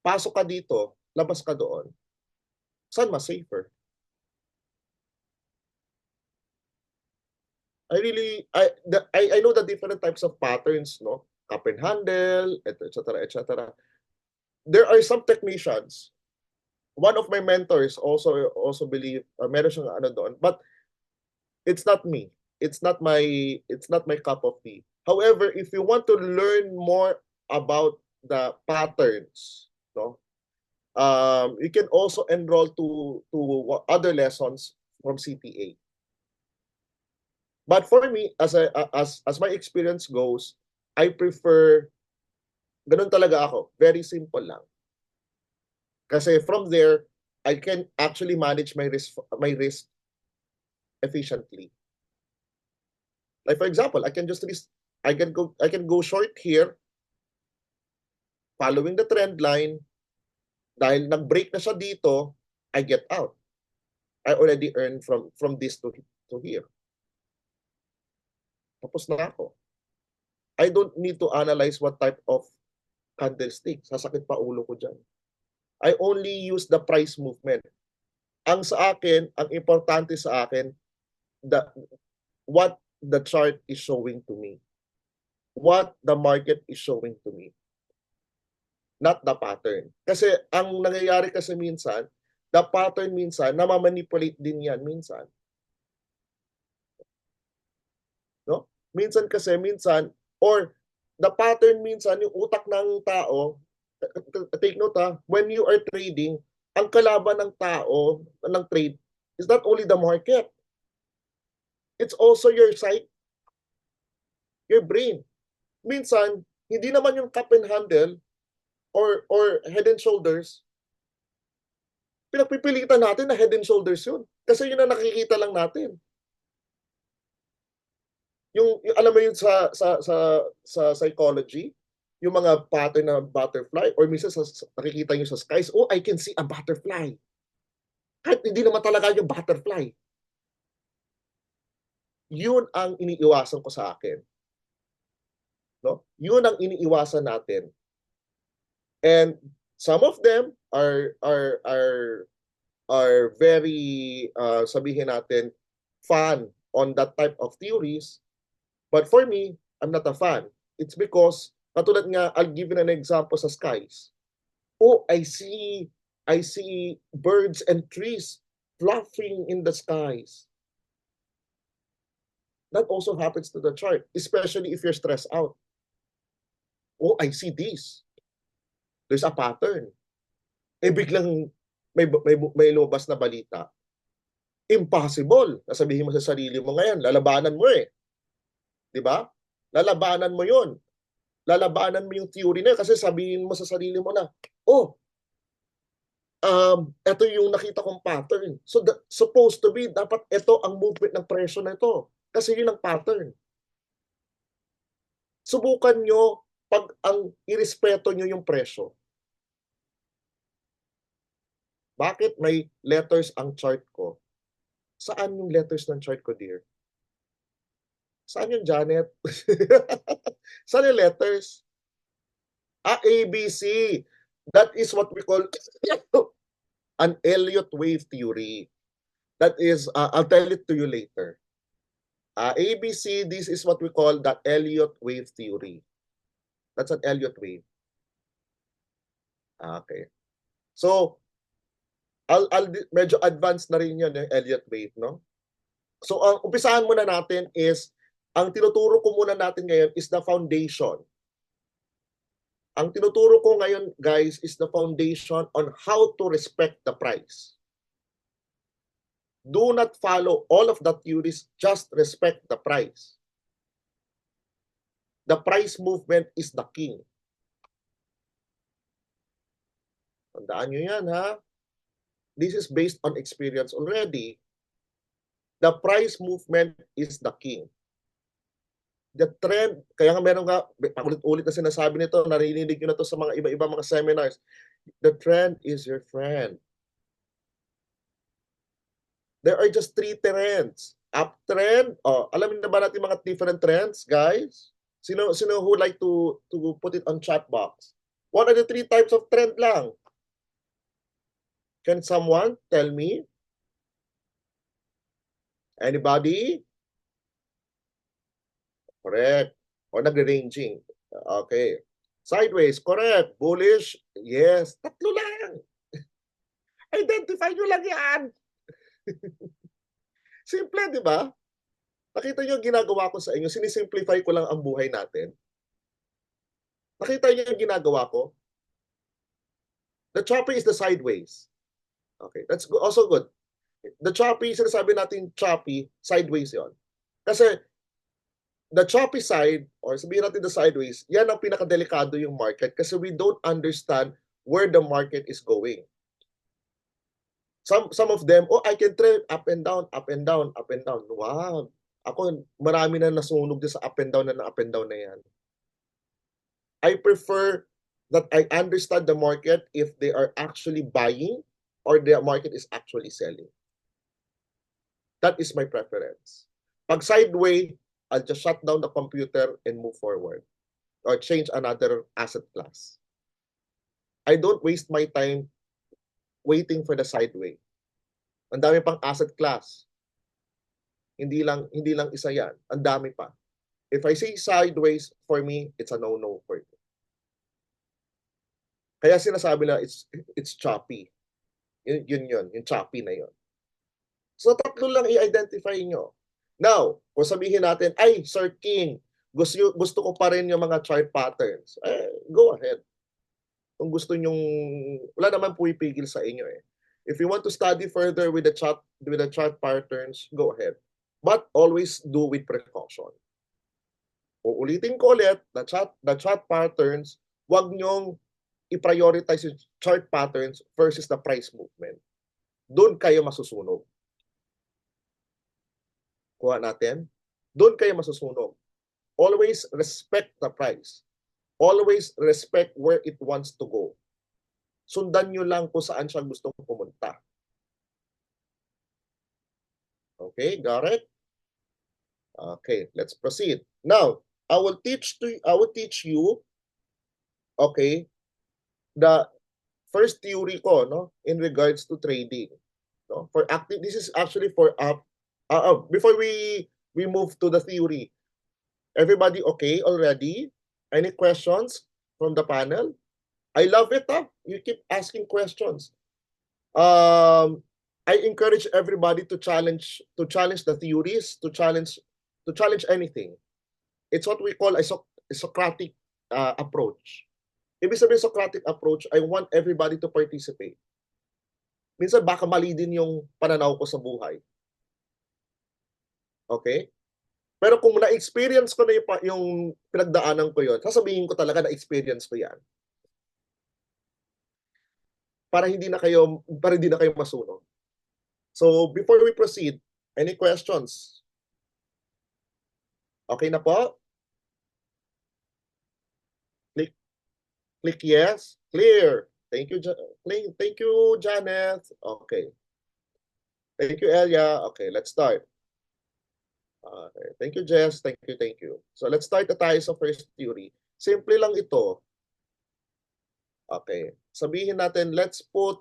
pasok ka dito, labas ka doon, saan mas safer? I know the different types of patterns, no? Cup and handle, etc., etc. There are some technicians. One of my mentors also believe meron siyang ano doon, but it's not me. It's not my cup of tea. However, if you want to learn more about the patterns, no, you can also enroll to other lessons from CTA. But for me, as my experience goes, I prefer ganun talaga ako. Very simple lang. Kasi from there, I can actually manage my risk efficiently. Like for example, I can go short here, following the trend line. Dahil nag-break na siya dito, I get out. I already earned from this to here. Tapos na ako. I don't need to analyze what type of candlestick. Sasakit pa ulo ko dyan. I only use the price movement. Ang importante sa akin, what the chart is showing to me. What the market is showing to me. Not the pattern. Kasi ang nangyayari kasi minsan, the pattern minsan, namamanipulate din yan minsan. No? Minsan, or the pattern minsan, yung utak ng tao, take note when you are trading, ang kalaban ng tao, ng trade, is not only the market. It's also your psyche, your brain. Minsan, hindi naman yung cup and handle or head and shoulders, pinagpipilitan natin na head and shoulders yun. Kasi yun ang nakikita lang natin. Yung alam mo yun sa psychology, yung mga pattern na butterfly, or minsan nakikita nyo sa skies, oh, I can see a butterfly. Kahit hindi naman talaga yung butterfly. Yun ang iniiwasan ko sa akin. No? Yun ang iniiwasan natin. And some of them are very sabihin natin fan on that type of theories. But for me, I'm not a fan. It's because katulad nga, I'll give you an example sa skies. Oh, I see birds and trees fluffing in the skies. That also happens to the chart, especially if you're stressed out. Oh, I see this. There's a pattern. Biglang may lumabas na balita. Impossible. Nasabihin mo sa sarili mo ngayon, lalabanan mo eh. 'Di ba? Lalabanan mo 'yon. Lalabanan mo yung theory na yun kasi sabihin mo sa sarili mo na, oh, ito yung nakita kong pattern. So supposed to be, dapat ito ang movement ng presyo na ito. Kasi yun ang pattern. Subukan nyo pag ang irespeto nyo yung presyo. Bakit may letters ang chart ko? Saan yung letters ng chart ko, dear? Saan yung Janet? Saan yung letters? A, B, C. That is what we call an Elliott wave theory. That is, I'll tell it to you later. A, B, C, this is what we call the Elliott wave theory. That's an Elliott wave. Okay. So, medyo advanced na rin yun, yung Elliott wave, no? So, ang umpisahan muna natin is, ang tinuturo ko muna natin ngayon is the foundation. Ang tinuturo ko ngayon, guys, is the foundation on how to respect the price. Do not follow all of the theories, just respect the price. The price movement is the king. Tandaan nyo yan, ha? This is based on experience already. The price movement is the king. The trend, kaya nga meron nga, ulit-ulit na sinasabi nito, narinig nyo na to sa mga iba-iba mga seminars. The trend is your friend. There are just 3 trends. Uptrend, alam na ba natin mga different trends, guys? Sino who like to put it on chat box? What are the 3 types of trend lang? Can someone tell me? Anybody? Correct. O nagre-ranging. Okay. Sideways, correct. Bullish, yes. 3 lang. Identify nyo lang yan. Simple, di ba? Nakita nyo ang ginagawa ko sa inyo. Sinisimplify ko lang ang buhay natin. Nakita nyo yung ginagawa ko? The choppy is the sideways. Okay, that's also good. The choppy, sinasabi natin choppy, sideways yon. Kasi the choppy side, or sabihin natin the sideways, yan ang pinakadelikado yung market kasi we don't understand where the market is going. Some of them, I can trade up and down, up and down, up and down. Wow. Ako, marami na nasunog sa up and down na yan. I prefer that I understand the market if they are actually buying or the market is actually selling. That is my preference. Pag sideways, I'll just shut down the computer and move forward or change another asset class. I don't waste my time waiting for the sideways. Ang dami pang asset class. Hindi lang isa yan. Ang dami pa. If I say sideways, for me, it's a no-no for me. Kaya sinasabi na it's choppy. Yun, yung choppy na yun. So, 3 lang i-identify nyo. Now, kung sabihin natin, ay, Sir King, gusto ko pa rin yung mga chart patterns. Go ahead. Kung gusto nyong, wala naman pumipigil sa inyo eh. If you want to study further with the chart patterns, go ahead. But always do with precaution. Uulitin ko ulit, the chart patterns, wag nyong i-prioritize yung chart patterns versus the price movement. Doon kayo masusunog. Kuha natin. Doon kayo masusunog. Always respect the price. Always respect where it wants to go. Sundan nyo lang kung saan siya gustong pumunta. Okay, got it? Okay, let's proceed. Now, I will teach you, okay, the first theory ko, no, in regards to trading. No, for active, this is actually for before we move to the theory. Everybody okay already? Any questions from the panel? I love it, huh? You keep asking questions. I encourage everybody to challenge the theories, to challenge anything. It's what we call a Socratic approach. Ibig sabihin Socratic approach, I want everybody to participate. Minsan baka mali din yung pananaw ko sa buhay. Okay? Pero kung na-experience ko na yung pinagdaanan ko yon, sasabihin ko talaga na-experience ko yan. Para hindi na kayo masunog. So, before we proceed, any questions? Okay na po? Click yes. Clear. Thank you, Janet. Okay. Thank you, Elia. Okay, let's start. Okay. Thank you, Jess. Thank you, thank you. So let's start na tayo sa first theory. Simple lang ito. Okay. Sabihin natin, let's put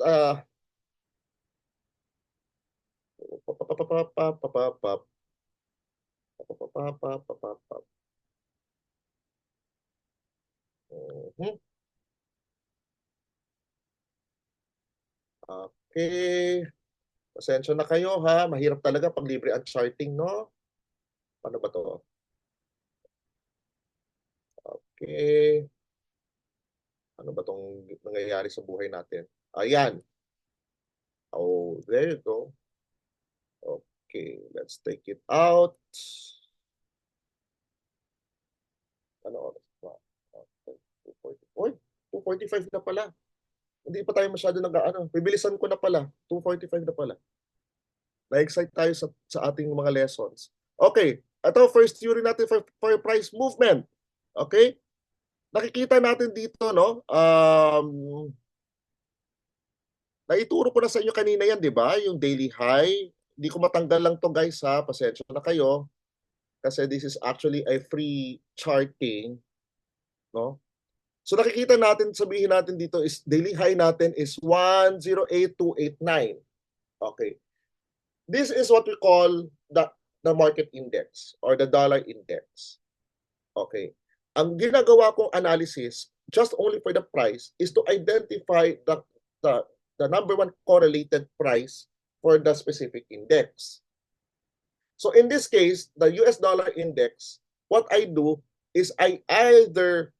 Okay. Pasensya na kayo ha. Mahirap talaga pag libre ang charting, no? Paano ba to? Okay. Ano ba tong nangyayari sa buhay natin? Ayan. Oh, there you go. Okay, let's take it out. Ano oras ba? Okay, 2:40. Uy, 2:45 na pala. Hindi pa tayo masyado nag-ano. Bibilisan ko na pala. 2:45 na pala. Na-excite tayo sa ating mga lessons. Okay, ito first theory natin for price movement. Okay? Nakikita natin dito, no? Naituro ko na sa inyo kanina yan, di ba? Yung daily high. Hindi ko matanggal lang to guys ha. Pasensya na kayo. Kasi this is actually a free charting. No? So nakikita natin, sabihin natin dito is daily high natin is 108289. Okay. This is what we call the market index or the dollar index. Okay. Ang ginagawa kong analysis just only for the price is to identify the number one correlated price for the specific index. So in this case, the US dollar index, what I do is I either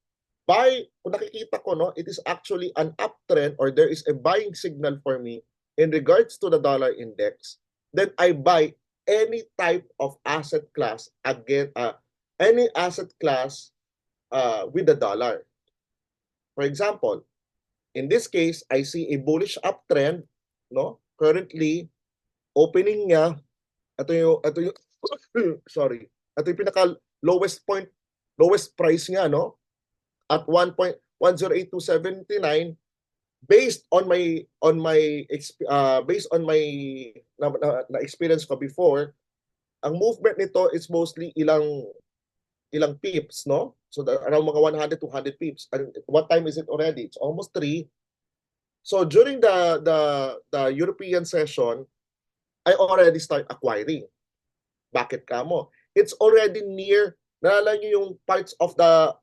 buy, kung nakikita ko, no, it is actually an uptrend or there is a buying signal for me in regards to the dollar index, then I buy any type of asset class again, any asset class with the dollar. For example, in this case, I see a bullish uptrend, no? Currently, opening niya, ito yung sorry, ito yung pinaka lowest price niya, no? At 1.108279 based on my na experience ko before, ang movement nito is mostly ilang pips, no? So around mga 100 200 pips. And what time is it already? It's almost 3. So during the European session, I already start acquiring. Bakit kamo? It's already near, naalala niyo yung parts of the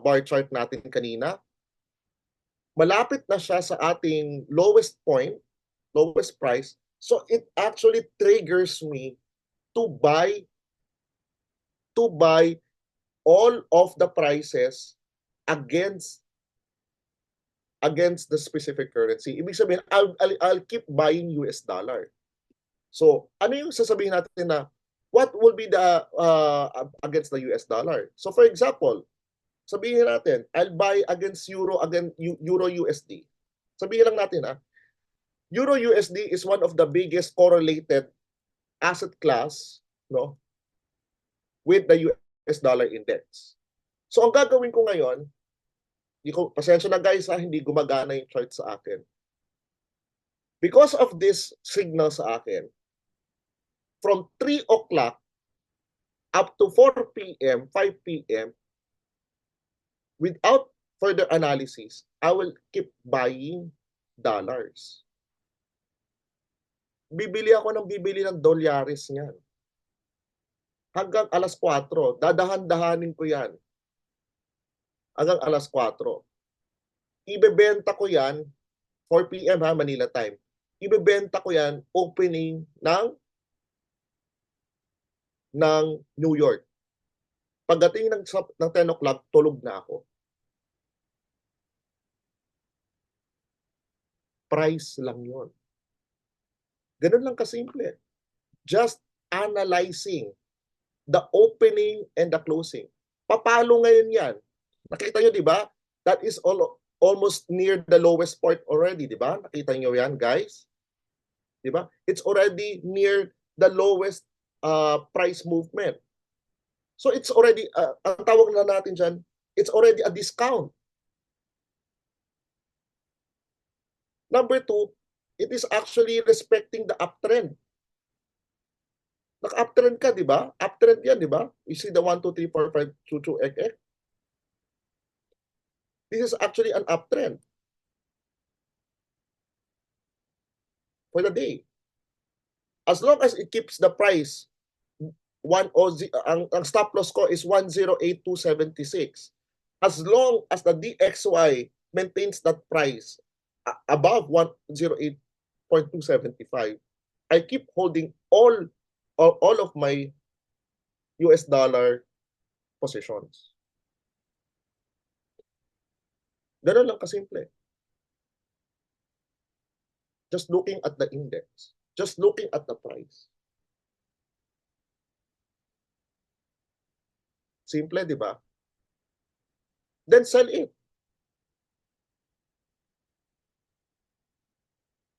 bar chart natin kanina? Malapit na siya sa ating lowest point, lowest price. So it actually triggers me to buy all of the prices against the specific currency. Ibig sabihin, I'll keep buying US dollar. So, ano yung sasabihin natin na what will be the against the US dollar? So, for example, sabihin natin, I'll buy against Euro USD. Sabihin lang natin, Euro USD is one of the biggest correlated asset class, no, with the US dollar index. So, ang gagawin ko ngayon, pasensya na guys hindi gumagana yung chart sa akin. Because of this signal sa akin, from 3 o'clock up to 4 p.m., 5 p.m., without further analysis, I will keep buying dollars. Bibili ng dolyares niyan. Hanggang alas 4, dadahan-dahanin ko yan. Hanggang alas 4. Ibebenta ko yan, 4 p.m. Manila time. Ibebenta ko yan opening ng New York. Pagdating ng 10 o'clock, tulog na ako. Price lang yon. Ganun lang kasimple. Just analyzing the opening and the closing. Papalo ngayon yan. Nakita nyo, di ba? That is almost near the lowest point already, di ba? Nakita nyo yan, guys? Di ba? It's already near the lowest price movement. So it's already, ang tawag na natin dyan, it's already a discount. Number 2, it is actually respecting the uptrend. Naka-uptrend ka, di ba? Uptrend yan, di ba? You see the 1, 2, 3, 4, 5, 2, 2, ek, ek. This is actually an uptrend for the day. As long as it keeps the price, ang stop loss ko is 108,276. As long as the DXY maintains that price above 108.275, I keep holding all of my US dollar positions. Ganun lang kasimple. Just looking at the index. Just looking at the price. Simple, di ba? Then sell it.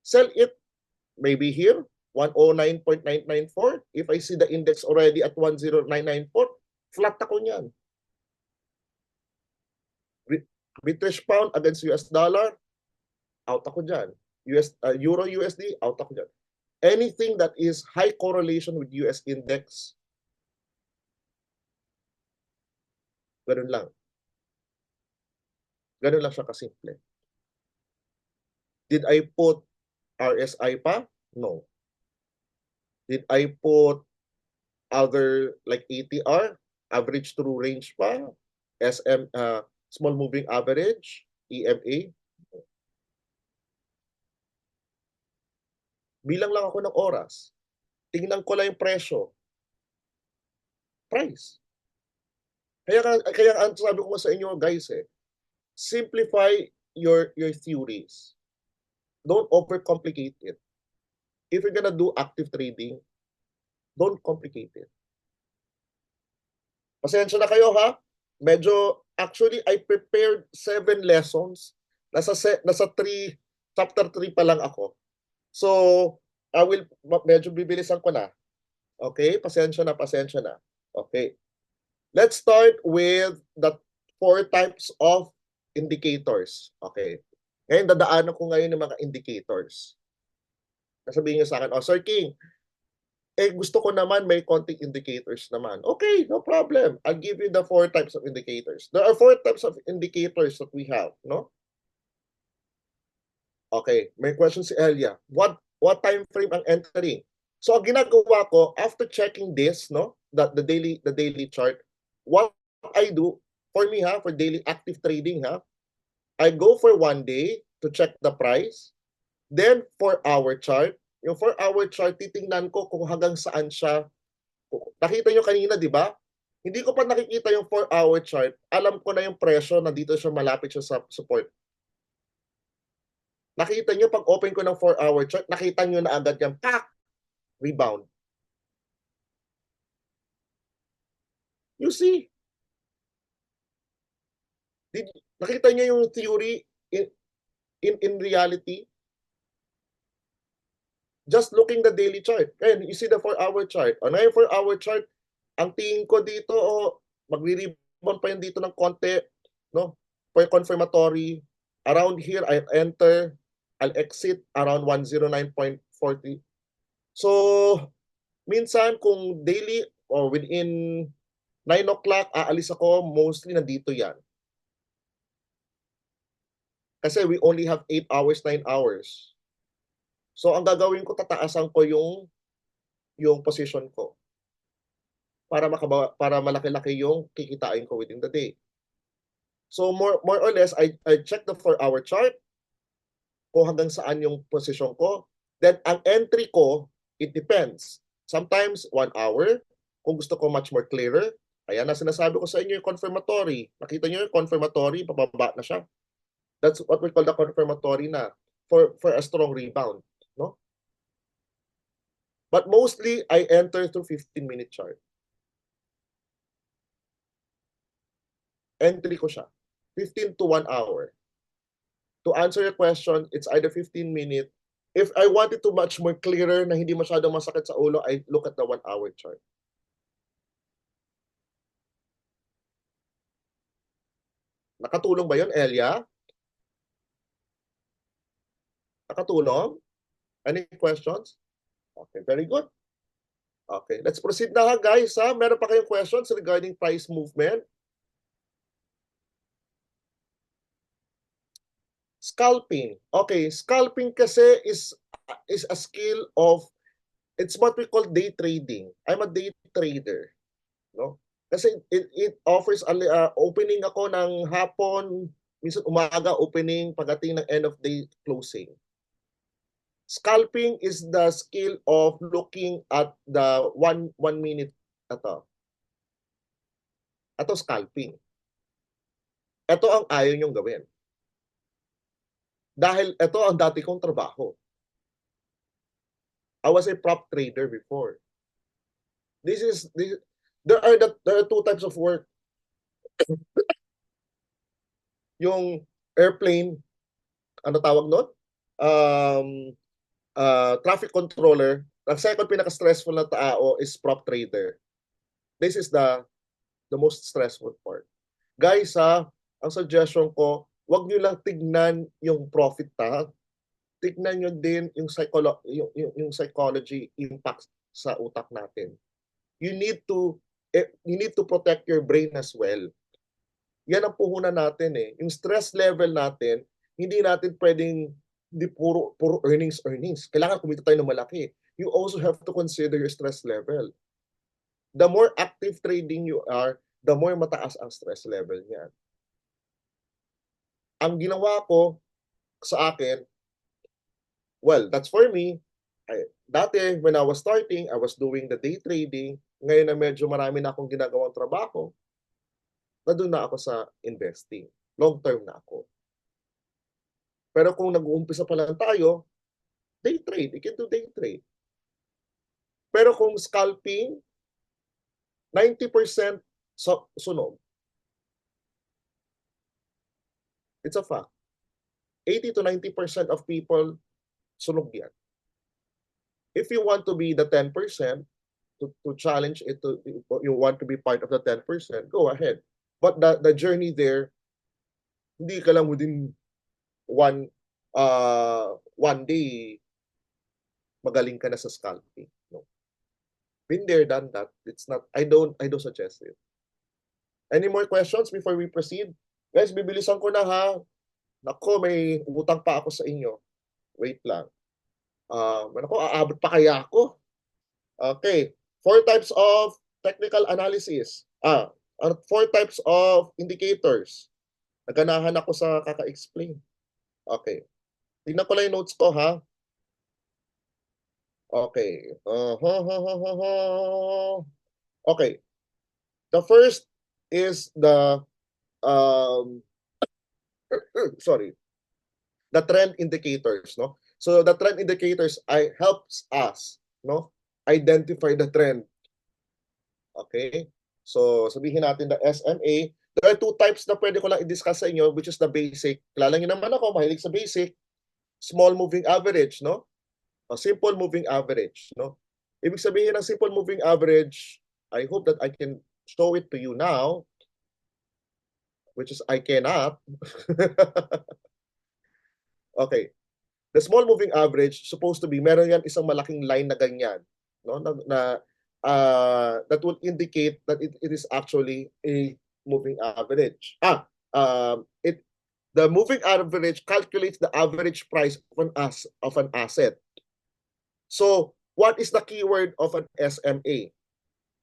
Sell it maybe here, 109.994. If I see the index already at 10994, flat ako niyan. British pound against US dollar, out ako dyan. Euro USD, out ako dyan. Anything that is high correlation with US index, ganun lang. Ganun lang siya kasimple. Did I put RSI pa? No. Did I put other like ATR, average true range pa? SM, small moving average, EMA? Bilang lang ako ng oras. Tingnan ko lang yung presyo. Price. Kaya ang sabi ko sa inyo guys, simplify your theories. Don't overcomplicate it. If you're gonna do active trading, don't complicate it. Pasensya na kayo ha. Medyo, actually, I prepared 7 lessons. Nasa chapter 3 pa lang ako. So, medyo bibilisan ko na. Okay? Pasensya na. Okay. Let's start with the 4 types of indicators. Okay. Ngayon, dadaanan ko ngayon ng mga indicators. Sabihin niyo sa akin, Sir King, gusto ko naman may konting indicators naman. Okay, no problem. I'll give you the 4 types of indicators. There are 4 types of indicators that we have, no? Okay, may question si Elia. What time frame ang entering? So, ang ginagawa ko, after checking this, no, the daily chart, what I do, for me for daily active trading, I go for 1 day to check the price. Then, 4-hour chart. Yung 4-hour chart, titingnan ko kung hanggang saan siya. Nakita nyo kanina, di ba? Hindi ko pa nakikita yung 4-hour chart. Alam ko na yung presyo na dito siya malapit siya sa support. Nakita nyo, pag open ko ng 4-hour chart, nakita nyo na agad yan, pak! Rebound. You see? Nakita nyo yung theory in reality? Just looking the daily chart. And you see the 4-hour chart. Ano yung 4-hour chart? Ang tingin ko dito, magre-rebound pa yun dito ng konti, no? For confirmatory. Around here, I enter, I'll exit around 109.40. So, minsan kung daily or within 9 o'clock, aalis ako, mostly nandito yan. Kasi we only have 8 hours, 9 hours. So, ang gagawin ko, tataasan ko yung position ko. Para malaki-laki yung kikitain ko within the day. So, more or less, I check the 4-hour chart, kung hanggang saan yung position ko. Then, ang entry ko, it depends. Sometimes, 1 hour. Kung gusto ko much more clearer, ayan na sinasabi ko sa inyo yung confirmatory. Nakita nyo yung confirmatory, pababa na siya. That's what we call the confirmatory na for a strong rebound. No? But mostly, I enter through 15-minute chart. Entry ko siya. 15 to 1 hour. To answer your question, it's either 15-minute. If I want it to much more clearer na hindi masyadong masakit sa ulo, I look at the 1-hour chart. Nakatulong ba yun, Elia? Nakatulong? Any questions? Okay, very good. Okay, let's proceed na guys. Meron pa kayong questions regarding price movement? Scalping. Okay, scalping kasi is a skill of, it's what we call day trading. I'm a day trader, no? Kasi it offers opening ako ng hapon, minsan umaga opening, pagdating ng end of day closing. Scalping is the skill of looking at the one minute Ito scalping. Ito ang ayaw niyong gawin. Dahil ito ang dati kong trabaho. I was a prop trader before. There are two types of work. Yung airplane, ano tawag nun? Traffic controller. Ang second pinaka-stressful na tao is prop trader. This is the most stressful part. Guys, ang suggestion ko, wag niyo lang tignan yung profit tag. Tignan niyo din yung psychology impact sa utak natin. You need to protect your brain as well. Yan ang puhunan natin eh. Yung stress level natin, hindi natin pwedeng hindi puro earnings. Kailangan kumita tayo ng malaki. You also have to consider your stress level. The more active trading you are, the more mataas ang stress level niyan. Ang ginawa ko sa akin, well, that's for me. Dati, when I was starting, I was doing the day trading. Ngayon na medyo marami na akong ginagawang trabaho, nandun na ako sa investing. Long term na ako. Pero kung nag-uumpisa pa lang tayo, day trade. You can do day trade. Pero kung scalping, 90% sunog. It's a fact. 80 to 90% of people sunog yan. If you want to be the 10%, to challenge it, you want to be part of the 10%, go ahead. But the journey there, hindi ka lang within one day magaling ka na sa scalping. No. Been there, done that. It's not. I don't suggest it. Any more questions before we proceed? Guys, bibilisan ko na ha. Nako, may utang pa ako sa inyo. Wait lang. Nako, aabot pa kaya ako? Okay. 4 types of technical analysis. 4 types of indicators. Naganahan ako sa kaka-explain. Okay. Tingnan ko lang yung notes ko ha. Okay. Okay. The first is the the trend indicators, no? So the trend indicators helps us, no, identify the trend. Okay? So sabihin natin the SMA. There are 2 types na pwede ko lang i-discuss sa inyo, which is the basic. Kilala niyo naman ako, mahilig sa basic. Small moving average, no? A simple moving average, no? Ibig sabihin ng simple moving average, I hope that I can show it to you now, which is I cannot. Okay. The small moving average supposed to be, meron yan isang malaking line na ganyan, no? That will indicate that it is actually a moving average. The moving average calculates the average price of an asset. So, what is the keyword of an SMA?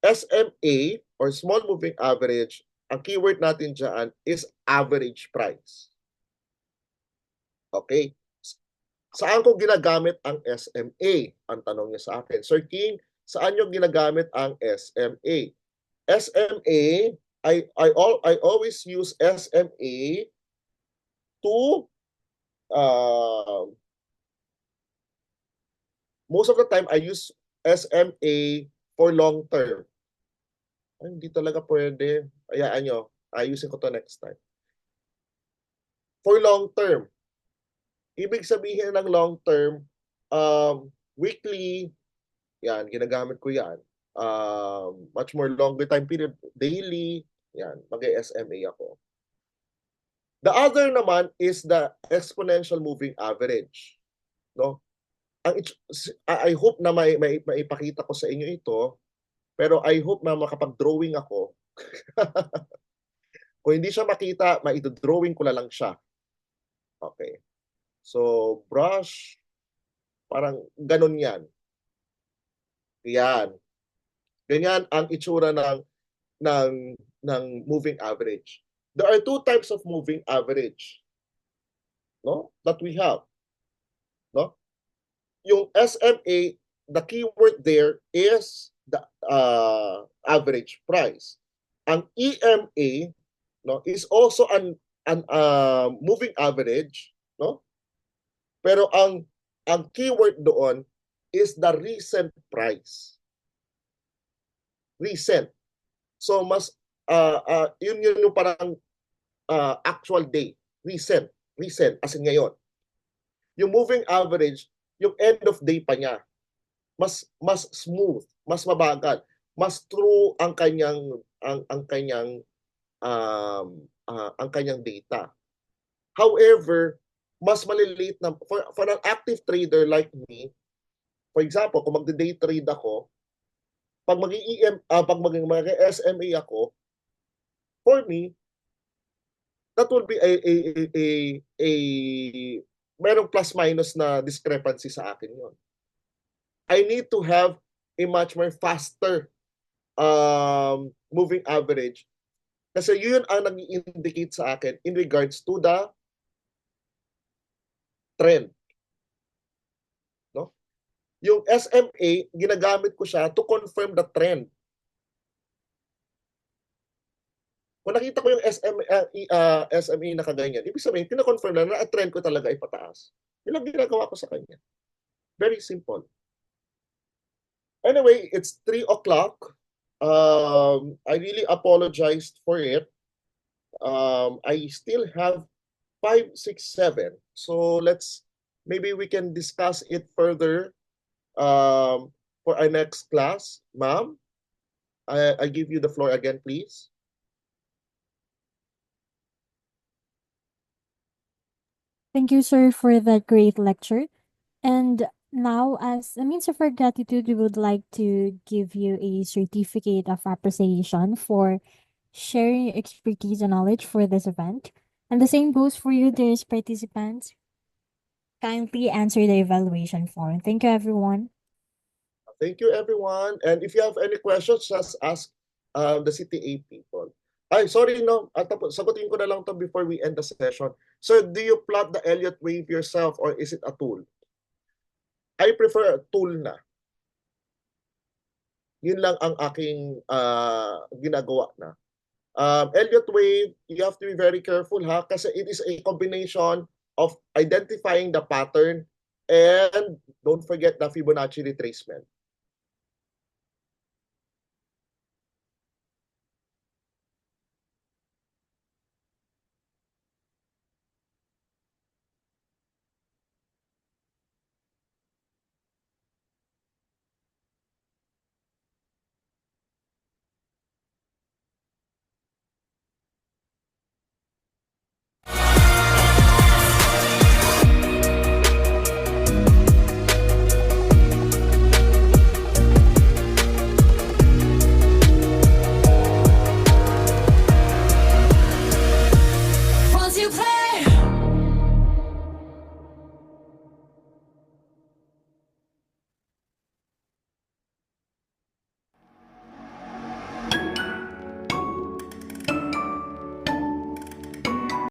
SMA or small moving average, ang keyword natin dyan is average price. Okay. Saan ko ginagamit ang SMA? Ang tanong niya sa akin. Sir King, saan nyo ginagamit ang SMA? SMA, I always use SMA to most of the time I use SMA for long term. Ay, hindi talaga pwede. Ayaan nyo. Ayusin ko to next time. For long term. Ibig sabihin ng long term, weekly, yan, ginagamit ko yan. Much more longer time period, daily, yan, mag-SMA ako. The other naman is the exponential moving average. No? I hope na maipakita ko sa inyo ito, pero I hope na makapag-drawing ako. Kung hindi siya makita, maito-drawing ko na lang siya. Okay. So, brush, parang ganun yan. Yan. Ganyan ang itsura ng moving average. There are two types of moving average, no, that we have. No? Yung SMA, the keyword there is the average price. Ang EMA, no, is also an moving average, no? Pero ang keyword doon is the recent price. Recent. So mas yun yung parang actual day, recent as in ngayon. Yung moving average, yung end of day pa niya, mas smooth, mas mabagal, mas true ang kanyang data. However, mas maliliit na for an active trader like me, for example, kung magde-day trade ako, pag maging SMA ako, for me, that will be a merong plus minus na discrepancy sa akin yon. I need to have a much more faster moving average kasi yun ang nag-indicate sa akin in regards to the trend. No? Yung SMA, ginagamit ko siya to confirm the trend. Kung nakita ko yung SMA na kaganyan, ibig sabihin, kina-confirm na trend ko talaga ay pataas. Yun ang ginagawa ko sa kanya. Very simple. Anyway, it's 3 o'clock. I really apologized for it. I still have 5, 6, 7. So maybe we can discuss it further for our next class. Ma'am, I give you the floor again, please. Thank you, sir, for that great lecture. And now, as a means of our gratitude, we would like to give you a certificate of appreciation for sharing your expertise and knowledge for this event. And the same goes for you, dear participants. Kindly answer the evaluation form. Thank you, everyone. Thank you, everyone. And if you have any questions, just ask the CTA people. Ay, sorry, no. Sagutin ko na lang to before we end the session. So, do you plot the Elliott wave yourself or is it a tool? I prefer a tool na. Yun lang ang aking ginagawa na. Elliott wave, you have to be very careful ha kasi it is a combination of identifying the pattern and don't forget the Fibonacci retracement.